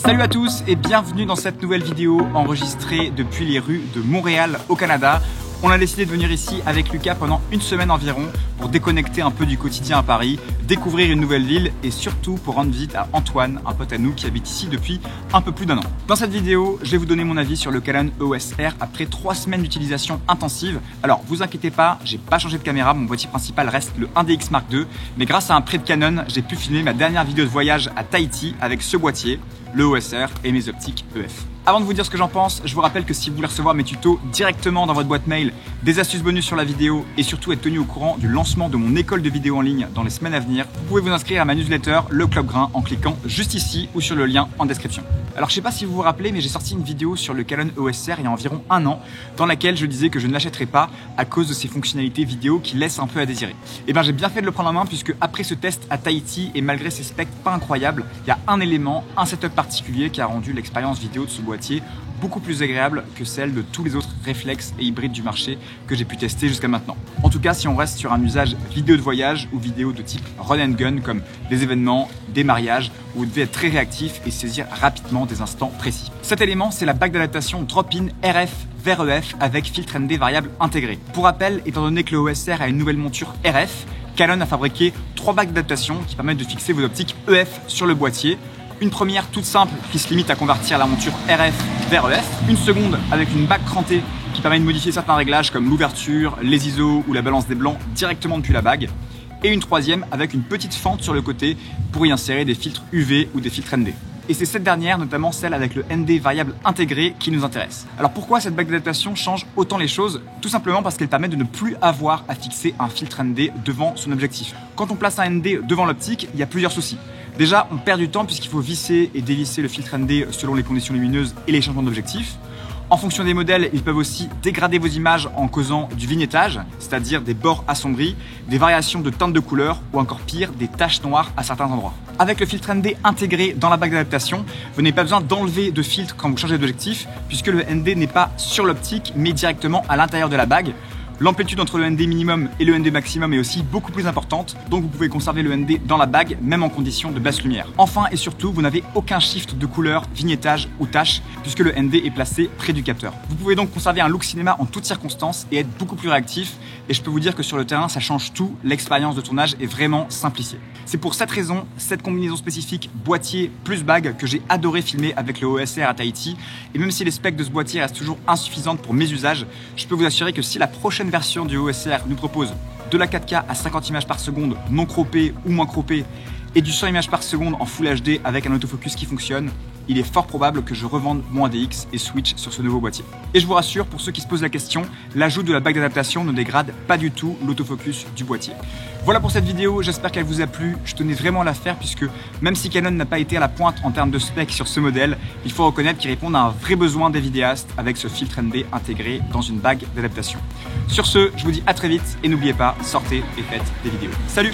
Salut à tous et bienvenue dans cette nouvelle vidéo enregistrée depuis les rues de Montréal au Canada. On a décidé de venir ici avec Lucas pendant une semaine environ pour déconnecter un peu du quotidien à Paris, découvrir une nouvelle ville et surtout pour rendre visite à Antoine, un pote à nous qui habite ici depuis un peu plus d'1 an. Dans cette vidéo, je vais vous donner mon avis sur le Canon EOS R après 3 semaines d'utilisation intensive. Alors vous inquiétez pas, j'ai pas changé de caméra, mon boîtier principal reste le 1DX Mark II, mais grâce à un prêt de Canon, j'ai pu filmer ma dernière vidéo de voyage à Tahiti avec ce boîtier, le EOS R et mes optiques EF. Avant de vous dire ce que j'en pense, je vous rappelle que si vous voulez recevoir mes tutos directement dans votre boîte mail, des astuces bonus sur la vidéo et surtout être tenu au courant du lancement de mon école de vidéo en ligne dans les semaines à venir, vous pouvez vous inscrire à ma newsletter Le Club Grain en cliquant juste ici ou sur le lien en description. Alors je sais pas si vous vous rappelez, mais j'ai sorti une vidéo sur le Canon EOS R il y a environ 1 an dans laquelle je disais que je ne l'achèterais pas à cause de ses fonctionnalités vidéo qui laissent un peu à désirer. Et bien j'ai bien fait de le prendre en main puisque après ce test à Tahiti et malgré ses specs pas incroyables, il y a un élément, un setup particulier qui a rendu l'expérience vidéo de ce boîtier beaucoup plus agréable que celle de tous les autres réflexes et hybrides du marché que j'ai pu tester jusqu'à maintenant. En tout cas, si on reste sur un usage vidéo de voyage ou vidéo de type run and gun comme des événements, des mariages, où vous devez être très réactif et saisir rapidement des instants précis. Cet élément, c'est la bague d'adaptation drop-in RF vers EF avec filtre ND variable intégré. Pour rappel, étant donné que le EOS R a une nouvelle monture RF, Canon a fabriqué 3 bagues d'adaptation qui permettent de fixer vos optiques EF sur le boîtier. Une première toute simple qui se limite à convertir la monture RF vers EF. Une seconde avec une bague crantée qui permet de modifier certains réglages comme l'ouverture, les ISO ou la balance des blancs directement depuis la bague. Et une troisième avec une petite fente sur le côté pour y insérer des filtres UV ou des filtres ND. Et c'est cette dernière, notamment celle avec le ND variable intégré, qui nous intéresse. Alors pourquoi cette bague d'adaptation change autant les choses? Tout simplement parce qu'elle permet de ne plus avoir à fixer un filtre ND devant son objectif. Quand on place un ND devant l'optique, il y a plusieurs soucis. Déjà, on perd du temps puisqu'il faut visser et dévisser le filtre ND selon les conditions lumineuses et les changements d'objectif. En fonction des modèles, ils peuvent aussi dégrader vos images en causant du vignettage, c'est-à-dire des bords assombris, des variations de teintes de couleurs ou encore pire, des taches noires à certains endroits. Avec le filtre ND intégré dans la bague d'adaptation, vous n'avez pas besoin d'enlever de filtre quand vous changez d'objectif puisque le ND n'est pas sur l'optique mais directement à l'intérieur de la bague. L'amplitude entre le ND minimum et le ND maximum est aussi beaucoup plus importante, donc vous pouvez conserver le ND dans la bague, même en conditions de basse lumière. Enfin et surtout, vous n'avez aucun shift de couleur, vignettage ou tache, puisque le ND est placé près du capteur. Vous pouvez donc conserver un look cinéma en toutes circonstances et être beaucoup plus réactif, et je peux vous dire que sur le terrain, ça change tout, l'expérience de tournage est vraiment simplifiée. C'est pour cette raison, cette combinaison spécifique boîtier plus bague que j'ai adoré filmer avec le EOS R à Tahiti, et même si les specs de ce boîtier restent toujours insuffisantes pour mes usages, je peux vous assurer que si la prochaine version du EOS R nous propose de la 4K à 50 images par seconde non croppée ou moins croppée et du 100 images par seconde en Full HD avec un autofocus qui fonctionne, il est fort probable que je revende mon 1DX et switch sur ce nouveau boîtier. Et je vous rassure, pour ceux qui se posent la question, l'ajout de la bague d'adaptation ne dégrade pas du tout l'autofocus du boîtier. Voilà pour cette vidéo, j'espère qu'elle vous a plu. Je tenais vraiment à la faire puisque même si Canon n'a pas été à la pointe en termes de specs sur ce modèle, il faut reconnaître qu'il répond à un vrai besoin des vidéastes avec ce filtre ND intégré dans une bague d'adaptation. Sur ce, je vous dis à très vite et n'oubliez pas, sortez et faites des vidéos. Salut!